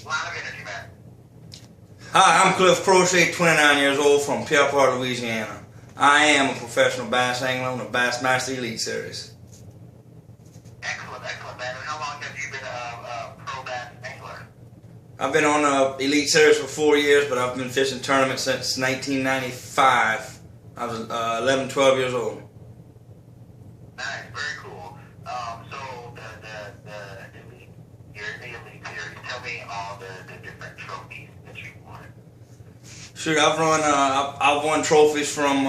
lot of energy, man. Hi, I'm Cliff Crochet, 29 years old from Pierrepont, Louisiana. I am a professional bass angler on the Bassmaster Elite Series. Excellent, excellent, man. And how long have you been a pro bass angler? I've been on the Elite Series for 4 years, but I've been fishing tournaments since 1995. I was 11, 12 years old. Nice, very cool. So the elite, you're in the Elite Series. Tell me all the different trophies that you won. Sure, I've won trophies from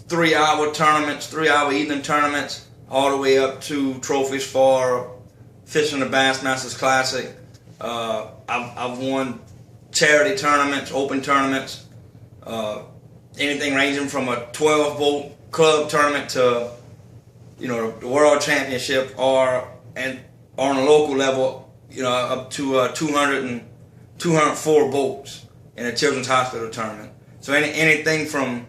3-hour tournaments, 3-hour evening tournaments, all the way up to trophies for fishing the Bassmasters Classic. I've won charity tournaments, open tournaments, anything ranging from a 12-boat club tournament to, you know, the World Championship, or on a local level, you know, up to 204 boats in a Children's Hospital tournament. So anything from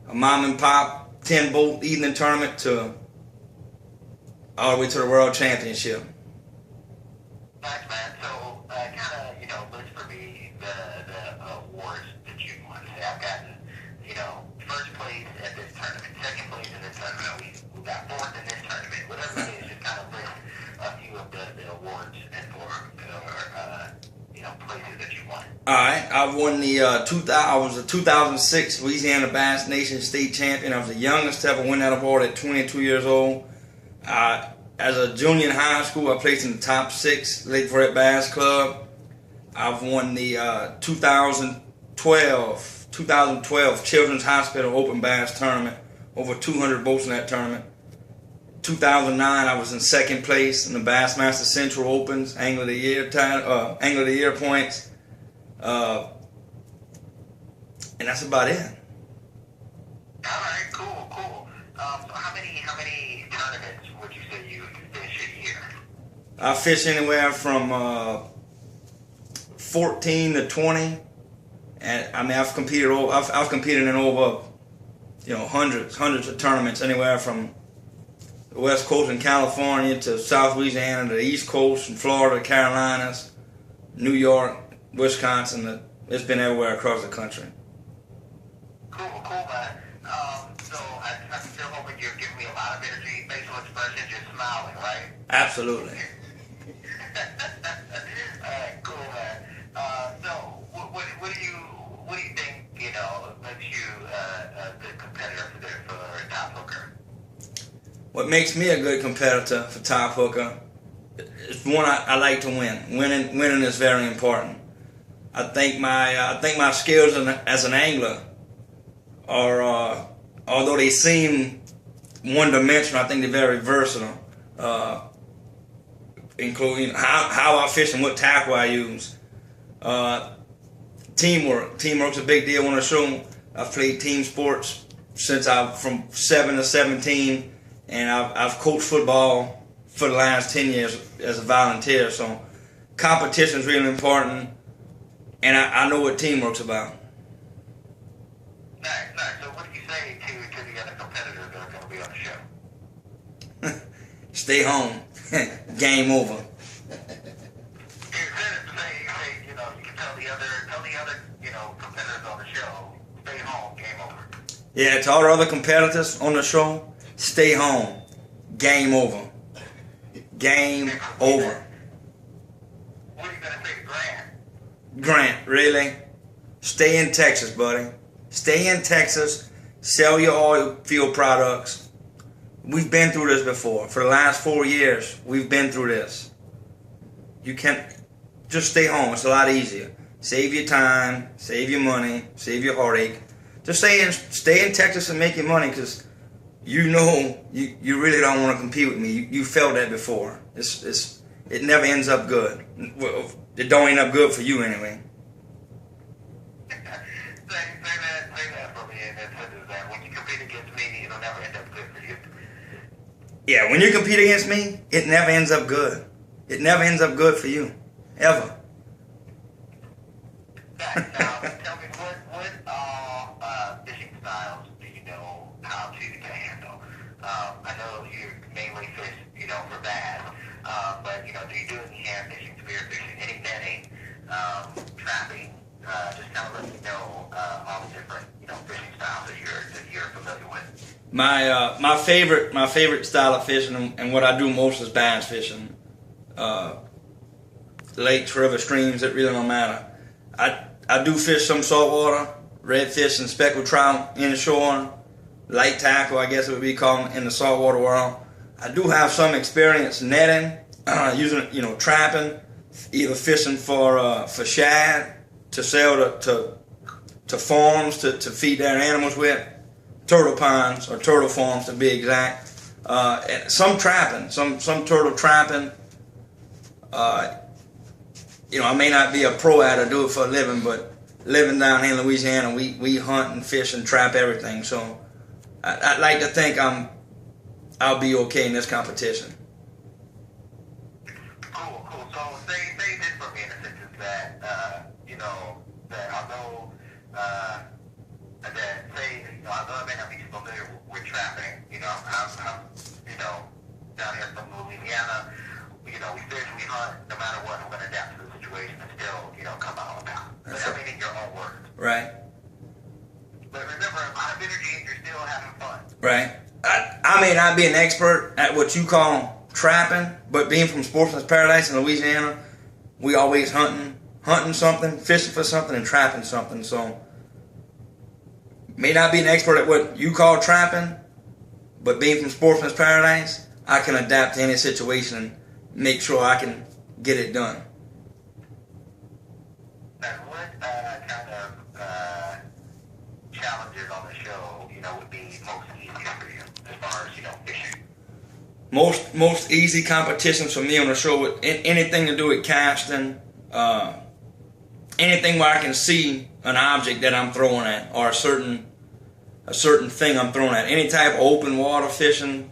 a mom and pop 10-boat evening tournament to all the way to the World Championship. Nice, man. So, kind of, you know, list for me the awards that you won. Say, I've gotten, you know, first place at this tournament, second place in this tournament. We got fourth in this tournament. Whatever it is, just kind of list a few of the awards and you know, places that you won. All right, I won I was the 2006 Louisiana Bass Nation State Champion. I was the youngest to ever win that award at 22 years old. As a junior in high school, I placed in the top 6 Lake Verret Bass Club. I've won the 2012 Children's Hospital Open Bass Tournament, over 200 boats in that tournament. 2009, I was in second place in the Bassmaster Central Opens, Angler of the Year points, and that's about it. All right, cool. So how many tournaments would you say you fish a year? I fish anywhere from 14 to 20, and I mean I've competed in over, you know, hundreds of tournaments, anywhere from the West Coast in California to South Louisiana to the East Coast, from Florida to Carolinas, New York, Wisconsin. It's been everywhere across the country. Cool, man. So I'm still hoping you're giving me a lot of energy, facial expression, just smiling, right? Absolutely. Alright, cool, man. So what do you think, you know, makes you a good competitor for a top hooker? What makes me a good competitor for top hooker is, one, I like to win. Winning is very important. I think my skills as an angler are, although they seem one-dimensional, I think they're very versatile. Including how I fish and what tackle I use. Teamwork's a big deal on the show. I've played team sports since I'm from 7 to 17. And I've coached football for the last 10 years as a volunteer, so competition is really important, and I know what teamwork's about. Nice. So what do you say to the other competitors that are going to be on the show? Stay home. Game over. You know, you can tell the other, you know, competitors on the show, stay home, game over. Yeah, to all the other competitors on the show, stay home. Game over. Game over. What are you going to say to Grant? Grant, really? Stay in Texas, buddy. Stay in Texas. Sell your oil field products. We've been through this before. For the last 4 years, we've been through this. You can't just stay home. It's a lot easier. Save your time. Save your money. Save your heartache. Just stay in Texas and make your money, because you know you really don't want to compete with me. You felt that before. It never ends up good. Well, it don't end up good for you anyway. say that for me, and that when you compete against me, it'll never end up good for you. Yeah, when you compete against me, it never ends up good. It never ends up good for you, ever. Now, tell me, what fishing styles do you know how to handle? I know you mainly fish, you know, for bass, but, you know, do you do any hand fishing, spear fishing, any netting? trapping. Just kind of let me know all the different fishing styles that you're familiar with. My favorite style of fishing, and what I do most is bass fishing. Lakes, river, streams, it really don't matter. I do fish some saltwater, redfish and speckled trout inshore, light tackle, I guess it would be called in the saltwater world. I do have some experience netting, using trapping, either fishing for shad to sell to farms to feed their animals with, turtle ponds or turtle farms to be exact. And some trapping, some turtle trapping. I may not be a pro at it or do it for a living, but living down here in Louisiana, we hunt and fish and trap everything. So I'd like to think I'll be okay in this competition. Cool. So say this for me in a sentence that that although although I may not be familiar with trapping, I'm down here from Louisiana. We fish, we hunt. No matter what, we're going to adapt to the situation and still come out on top. But I mean, in your own words. Right. But remember, a lot of energy, and you're still having fun. Right. I may not be an expert at what you call trapping, but being from Sportsman's Paradise in Louisiana, we always hunting something, fishing for something, and trapping something. So, may not be an expert at what you call trapping, but being from Sportsman's Paradise, I can adapt to any situation and make sure I can get it done. Now, what kind of challenges on the show, would be most easiest for you as far as, fishing? Most easy competitions for me on the show with anything to do with casting, anything where I can see an object that I'm throwing at, or a certain thing I'm throwing at. Any type of open water fishing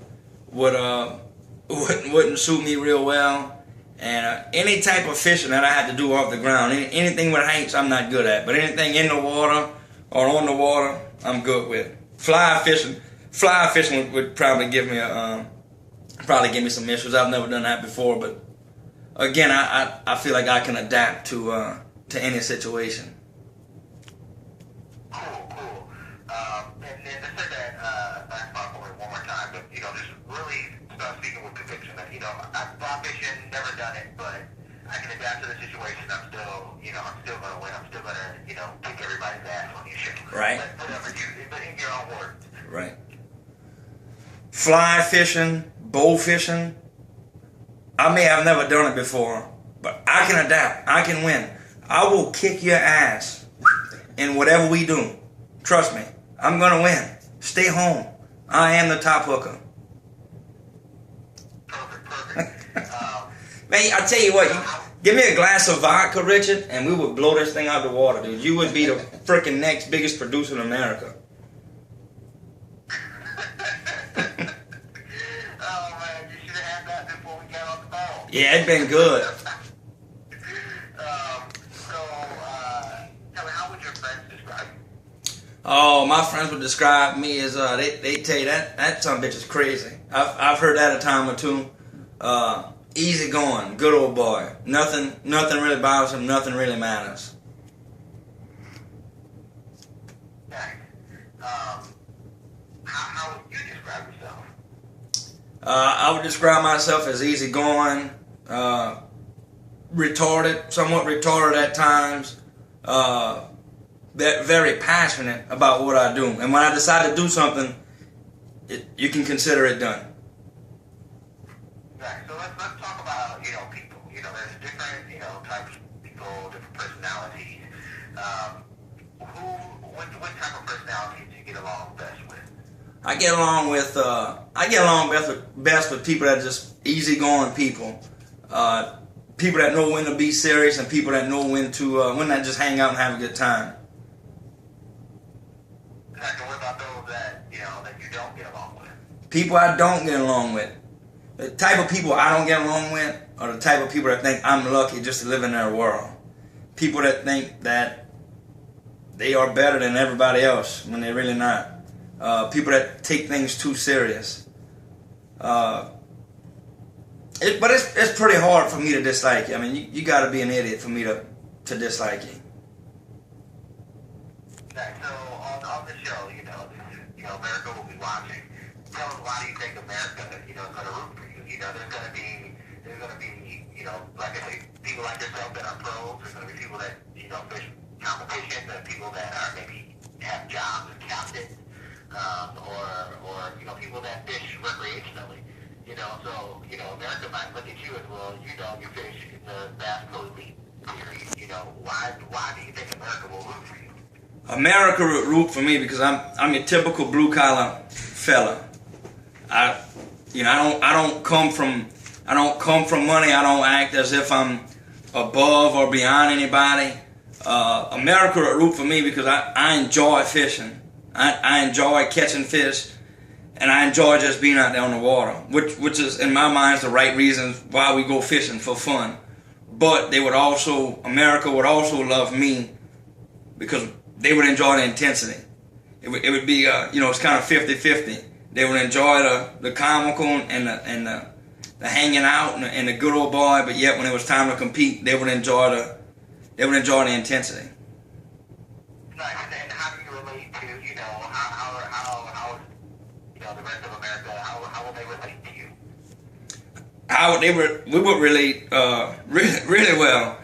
wouldn't suit me real well. And any type of fishing that I had to do off the ground, anything with hanks, I'm not good at. But anything in the water or on the water, I'm good with. Fly fishing would probably give me some issues. I've never done that before, but again, I feel like I can adapt to any situation. Cool. And then to say that last part for me one more time, but just really start speaking with conviction that I've fly fishing, never done it, but I can adapt to the situation. I'm still gonna win. I'm still gonna kick everybody's ass on your show. Right. But in your own words. Right. Fly fishing, bow fishing. I may have never done it before, but I can adapt. I can win. I will kick your ass in whatever we do. Trust me. I'm going to win. Stay home. I am the top hooker. Perfect. Man, I tell you what, give me a glass of vodka, Richard, and we would blow this thing out of the water, dude. You would be the freaking next biggest producer in America. Oh, man, you should have had that before we got on the phone. Yeah, it's been good. Tell me, how would your friends describe you? Oh, my friends would describe me as, they tell you that son of a bitch is crazy. I've heard that a time or two. Easy going, good old boy. Nothing really bothers him, nothing really matters. Nice. How would you describe yourself? I would describe myself as easygoing, somewhat retarded at times, very passionate about what I do. And when I decide to do something, you can consider it done. Right. So let's talk about people. There's different types of people, different personalities. What type of personalities do you get along best with? I get along best with people that are just easygoing people. People that know when to be serious, and people that know when to just hang out and have a good time. Now, what about those that that you don't get along with? People I don't get along with. The type of people I don't get along with are the type of people that think I'm lucky just to live in their world. People that think that they are better than everybody else when they're really not. People that take things too serious. But it's pretty hard for me to dislike you. I mean, you got to be an idiot for me to to dislike you? Right, so on the show, America will be watching. Tell us, why do you think America, is going to root for you? There's going to be, like I say, people like yourself that are pros. There's going to be people that, fish competition. There are people that are maybe have jobs as captains, or people that fish recreationally. So America might look at you as, well, you fish in the Bass Pro Elite series. Why do you think America will root for you? America would root for me because I'm your typical blue collar fella. I don't come from money. I don't act as if I'm above or beyond anybody. America would root for me because I enjoy fishing. I enjoy catching fish, and I enjoy just being out there on the water, which is in my mind is the right reason why we go fishing, for fun. But America would also love me because they would enjoy the intensity. It would be, it's kind of 50-50. They would enjoy the comical and the hanging out and the good old boy, but yet when it was time to compete, they would enjoy the intensity. Nice. And how do you relate to, how the rest of America, how will they relate to you? We would relate really, really well.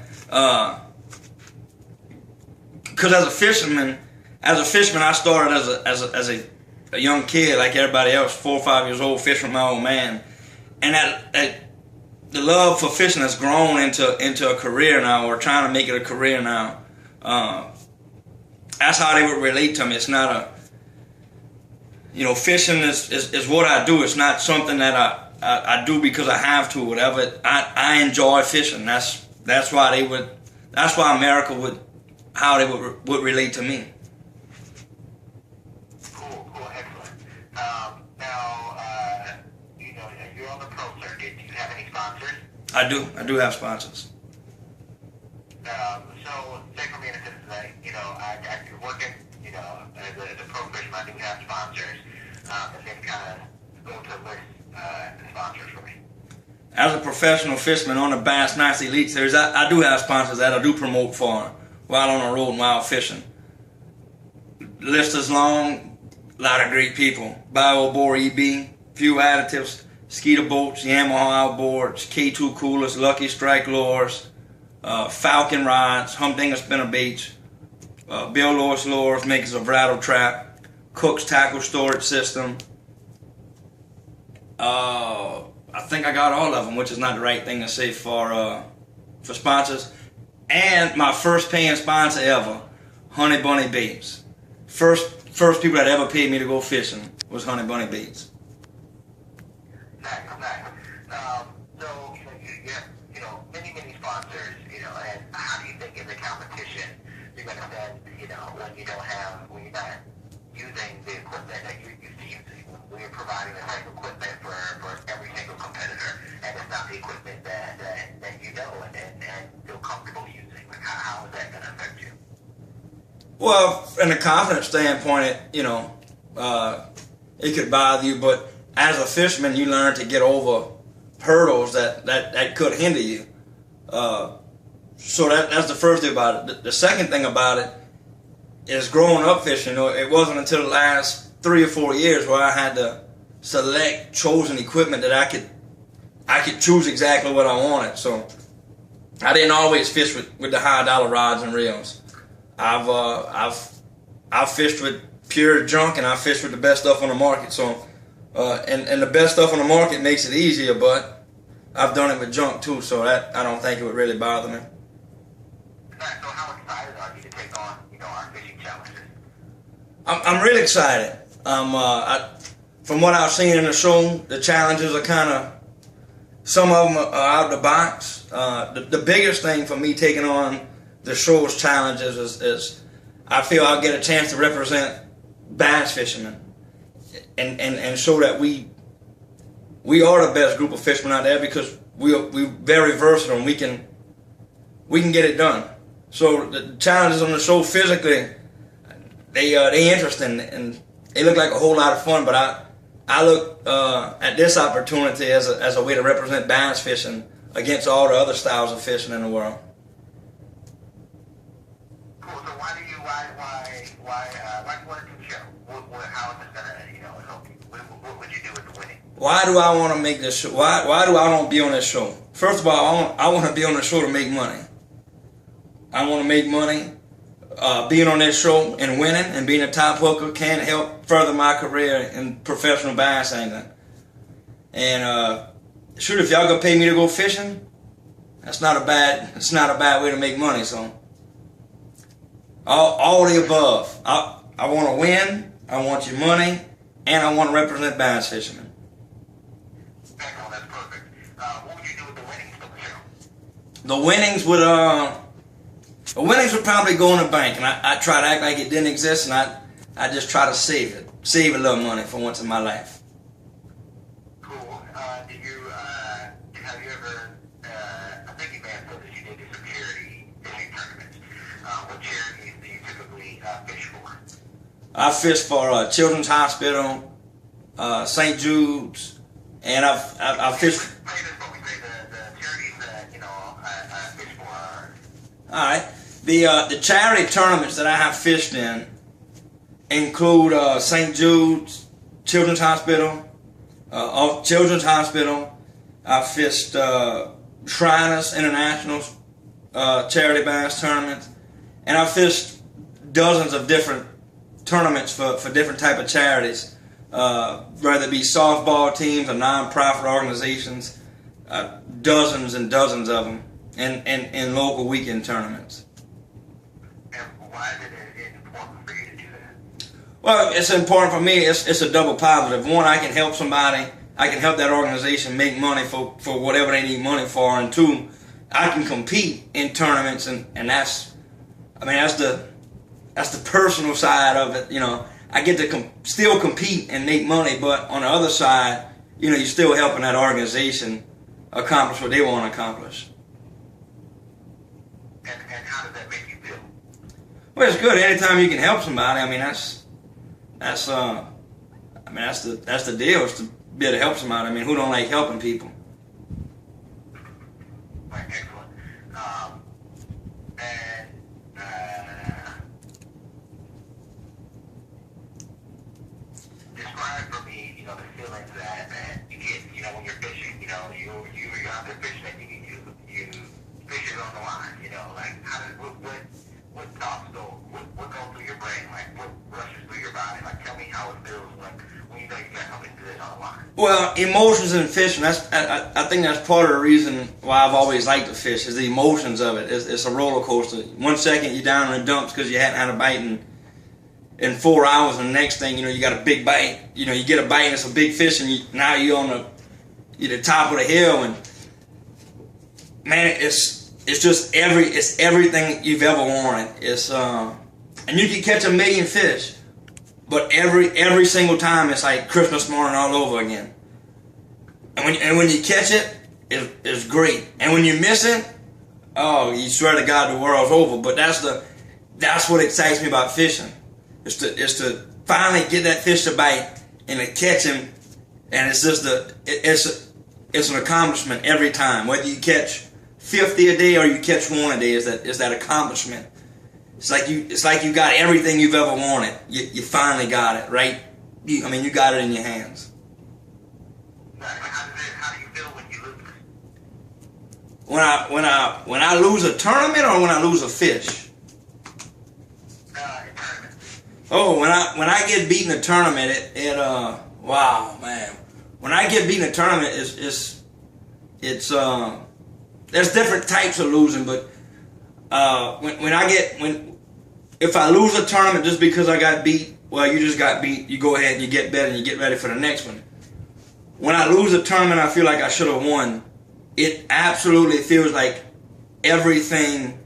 Because as a fisherman, I started as a young kid, like everybody else, 4 or 5 years old, fishing with my old man, and that the love for fishing has grown into a career now, or trying to make it a career now. That's how they would relate to me. It's not fishing is what I do. It's not something that I do because I have to, whatever. I enjoy fishing. That's why America would. How they would relate to me. Cool, excellent. Now, you're on the pro circuit. Do you have any sponsors? I do have sponsors. So, say for me, in a sense, like, I'm working, as a pro fisherman, I do have sponsors, and then kind of go to list the sponsors for me. As a professional fisherman on the Bass Nice Elite Series, I do have sponsors that I do promote for while on the road and while fishing. The list is long, a lot of great people. Bio-Bore EB, Few Additives, Skeeter Boats, Yamaha Outboards, K2 Coolers, Lucky Strike Lures, Falcon Rods, Humdinger Spinner Baits, Bill Lewis Lures, makers of Rattle Trap, Cook's Tackle Storage System. I think I got all of them, which is not the right thing to say for sponsors. And my first paying sponsor ever, Honey Bunny Baits. First people that ever paid me to go fishing was Honey Bunny Baits. Nice. So, you have, many sponsors, and how do you think in the competition you're going to spend, when you're not using the equipment that you're used to using, when you're providing the type of equipment for every single competitor, and it's not the equipment that and feel comfortable using? Like, how is that going to affect you? Well, from a confidence standpoint, it could bother you, but as a fisherman, you learn to get over hurdles that could hinder you. So that's the first thing about it. The second thing about it is growing up fishing. It wasn't until the last 3 or 4 years where I had to select chosen equipment that I could choose exactly what I wanted. So I didn't always fish with the high dollar rods and reels. I've fished with pure junk, and I fished with the best stuff on the market. So and the best stuff on the market makes it easier, but I've done it with junk too. So that I don't think it would really bother me. So how excited are you to take on, our fishing challenges? I'm really excited. From what I've seen in the show, the challenges are kind of, some of them are out the box. The biggest thing for me taking on the show's challenges is I feel I'll get a chance to represent bass fishermen and show that we are the best group of fishermen out there, because we're very versatile and we can get it done. So the challenges on the show physically, they interesting and they look like a whole lot of fun. But I look at this opportunity as a way to represent bass fishing against all the other styles of fishing in the world. why do you want to do the show? How is this gonna, you know, help you? What would you do with the winning? Why do I want to make this show? Why do I want to be on this show? First of all, I want to be on the show to make money. I want to make money. Being on this show and winning and being a top hooker can help further my career in professional bass angling. And shoot, if y'all gonna pay me to go fishing, it's not a bad way to make money. So all the above. I want to win. I want your money, and I want to represent bass fishermen. Excellent, that's perfect. What would you do with the winnings from the show? The winnings would probably go in the bank, and I try to act like it didn't exist, and I just try to save a little money for once in my life. Cool. Have you ever, I think you may have said that you did do some charity fishing tournaments. What charities do you typically fish for? I fish for Children's Hospital, St. Jude's, and I fish. Say this, but we say the charities that, you know, I fish for are... All right. The charity tournaments that I have fished in include St. Jude's, Children's Hospital, I fished Shriners International charity bass tournaments, and I fished dozens of different tournaments for different type of charities, whether it be softball teams or non-profit organizations, dozens and dozens of them, in local weekend tournaments. Why is it important for you to do that? Well, it's important for me. It's a double positive. One, I can help somebody. I can help that organization make money for whatever they need money for. And two, I can compete in tournaments, and that's the personal side of it. You know, I get to still compete and make money, but on the other side, you know, you're still helping that organization accomplish what they want to accomplish. And how does that make you feel? Well, it's good. Anytime you can help somebody, I mean, that's the deal, is to be able to help somebody. I mean, who don't like helping people? Right, excellent. Describe for me, you know, the feelings that you get, you know, when you're fishing. You know, you're out there fishing, and you fish it on the line. You know, like what thoughts go, what goes through your brain, like what rushes through your body. Like, tell me how it feels when you know you got something good on the line. Well, emotions in fishing, I think that's part of the reason why I've always liked to fish, is the emotions of it. It's a roller coaster. 1 second you're down in the dumps because you hadn't had a bite in 4 hours, and the next thing, you know, you got a big bite. You know, you get a bite and it's a big fish, and now you're the top of the hill, and man, it's everything you've ever wanted. And you can catch 1 million fish, but every single time it's like Christmas morning all over again. And when you catch it, it's great. And when you miss it, oh, you swear to God the world's over. But that's what excites me about fishing. Is to finally get that fish to bite and to catch him, and it's an accomplishment every time. Whether you catch 50 a day or you catch 1 a day, is that accomplishment. It's like you got everything you've ever wanted. You finally got it, right? You got it in your hands. How do you feel when you lose? When I lose a tournament or when I lose a fish? Oh, when I get beaten in a tournament, wow, man. When I get beaten in a tournament, there's different types of losing, but if I lose a tournament just because I got beat, well, you just got beat. You go ahead and you get better and you get ready for the next one. When I lose a tournament, I feel like I should have won. It absolutely feels like everything.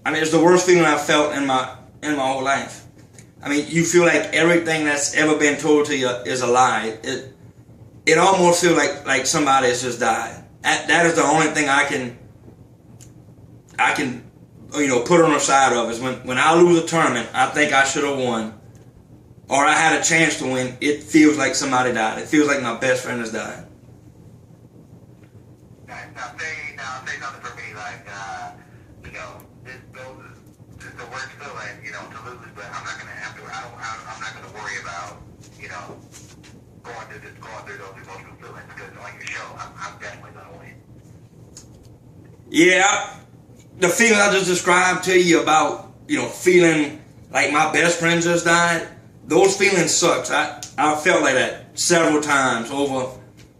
I mean, it's the worst feeling I've felt in my whole life. I mean, you feel like everything that's ever been told to you is a lie. It almost feels like somebody has just died. That is the only thing I can put on the side of, is when I lose a tournament, I think I should have won, or I had a chance to win. It feels like somebody died. It feels like my best friend has died. Now say something for me, like, the worst feeling, to lose, but I'm not gonna have to. I'm not gonna worry about, going through those emotional feelings because on your show, I'm definitely gonna win. Yeah, the feeling I just described to you about, feeling like my best friend just died, those feelings sucks. I felt like that several times over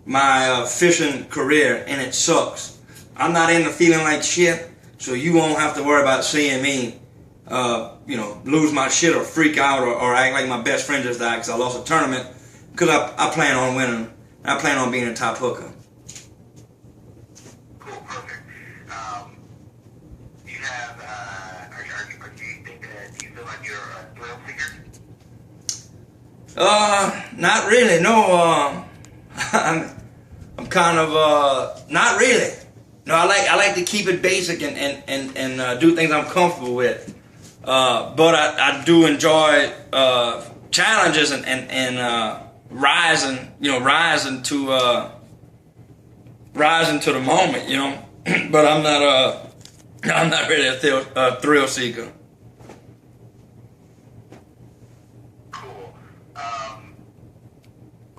my fishing career, and it sucks. I'm not into feeling like shit, so you won't have to worry about seeing me, lose my shit or freak out or act like my best friend just died because I lost a tournament, because I plan on winning. I plan on being a top hooker. Cool, perfect. You have, do you feel like you're a thrill seeker? Not really. No. I'm kind of not really. No, I like to keep it basic and do things I'm comfortable with. But I do enjoy challenges and rising to the moment, But I'm not really a thrill seeker. Cool.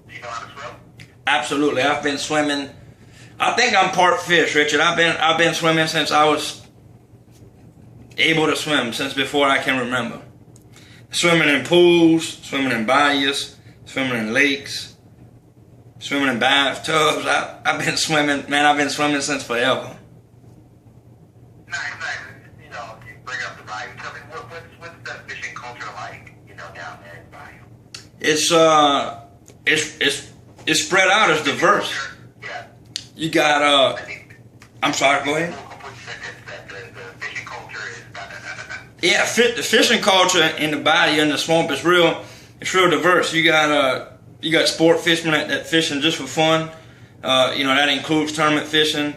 Do you know how to swim? Absolutely. I've been swimming. I think I'm part fish, Richard. I've been swimming since I was able to swim, since before I can remember. Swimming in pools, swimming in bayous, swimming in lakes, swimming in bathtubs. I've been swimming, man. I've been swimming since forever. Nice. You bring up the bayou. Tell me, what's the fishing culture like, down there in bayou? It's spread out. It's diverse. Yeah. You got I'm sorry. Go ahead. The fishing culture is Yeah, the fishing culture in the bayou and the swamp is real. It's real diverse. You got sport fishermen that fishing just for fun. That includes tournament fishing,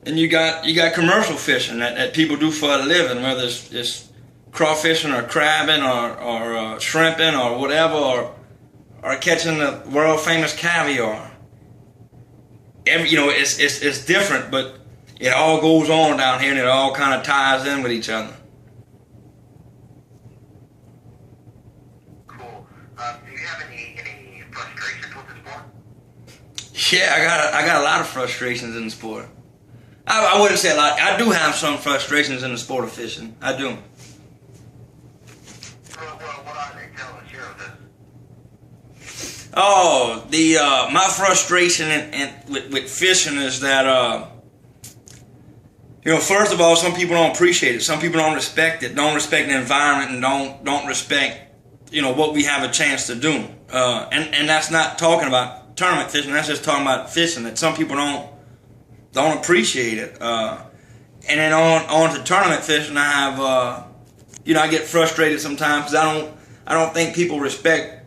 and you got commercial fishing that people do for a living, whether it's crawfishing or crabbing or shrimping or whatever, or catching the world famous caviar. It's different, but it all goes on down here, and it all kind of ties in with each other. cool. Do you have any frustrations with the sport? Yeah, I got a lot of frustrations in the sport. I wouldn't say a lot. I do have some frustrations in the sport of fishing. I do. Well, what are they? Tell us. Share with us. Oh, my frustration with fishing is that first of all, some people don't appreciate it. Some people don't respect it. Don't respect the environment and don't respect what we have a chance to do. And that's not talking about tournament fishing. That's just talking about fishing. That some people don't appreciate it. And then on to tournament fishing, I have I get frustrated sometimes because I don't think people respect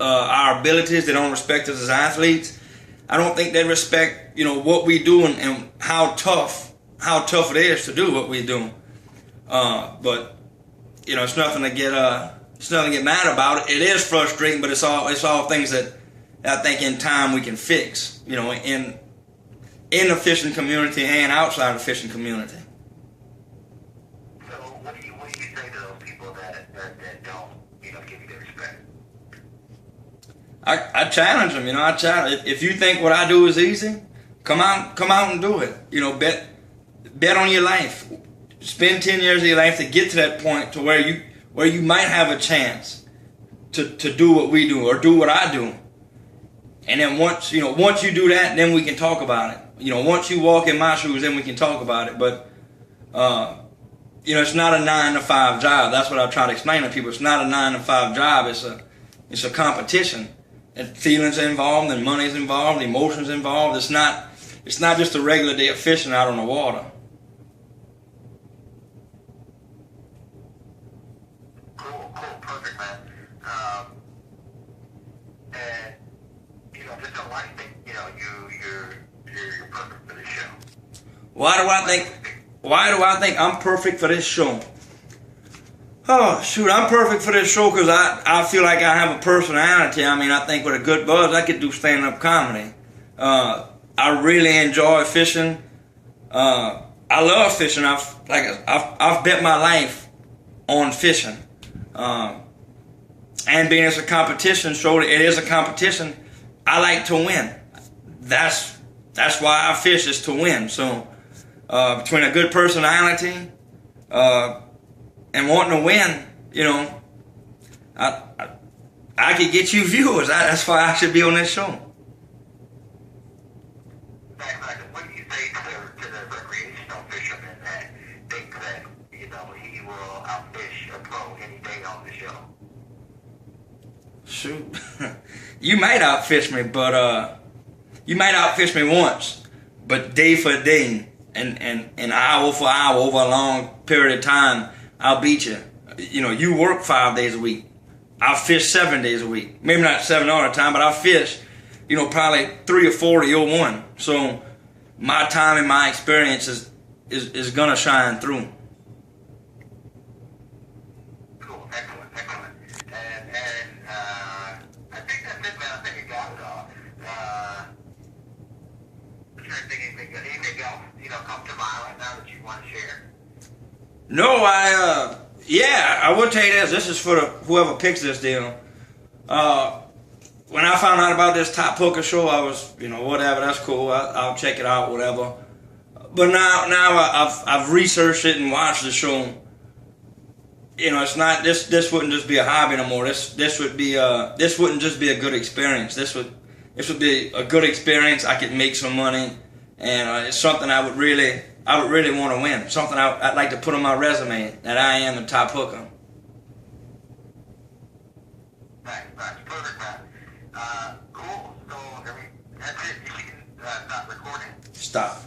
our abilities. They don't respect us as athletes. I don't think they respect what we do and how tough it is to do what we do. But it's nothing to get mad about. It is frustrating, but it's all things that I think in time we can fix. In the fishing community and outside the fishing community. So what do you say to those people that don't give you the respect? I challenge them. I challenge. If you think what I do is easy, come out and do it. Bet on your life. Spend 10 years of your life to get to that point to where you might have a chance to do what we do or do what I do. And then once you do that, then we can talk about it. Once you walk in my shoes, then we can talk about it. But it's not a 9-to-5 job. That's what I try to explain to people. It's not a 9-to-5 job. It's a competition. And feelings are involved, and money's involved, emotions involved. It's not just a regular day of fishing out on the water. Cool, perfect, man. And just a life thing. You're perfect for this show. Why do I think I'm perfect for this show? Oh, shoot, I'm perfect for this show because I feel like I have a personality. I think with a good buzz, I could do stand-up comedy. I really enjoy fishing. I love fishing. I've bet my life on fishing. And being it's a competition, so it is a competition. I like to win. That's why I fish, is to win. So between a good personality and wanting to win, you know, I could get you viewers. That's why I should be on this show. What do you say to the recreational fisherman that thinks that, you know, he will outfish a pro any day on the show? Shoot, you might outfish me, but you might outfish me once, but day for day and hour for hour over a long period of time, I'll beat you. You know, you work 5 days a week. I'll fish 7 days a week. Maybe not 7 all the time, but I'll fish, you know, probably 3 or 4 to your 1. So my time and my experience is gonna shine through. Cool, excellent. And I think that's it, man. I think I got it all. I'm trying to think anything else, you know, come to mind right now that you want to share. No, I will tell you this. This is for whoever picks this deal. When I found out about this Top Hooker show, I was, you know, whatever, that's cool. I'll check it out, whatever. But now I've researched it and watched the show. You know, it's not this wouldn't just be a hobby no more. This wouldn't just be a good experience. This would be a good experience. I could make some money, and it's something I would really want to win. Something I'd like to put on my resume, that I am a top hooker. Right, perfect, man. Cool. So, that's it. You can stop recording. Stop.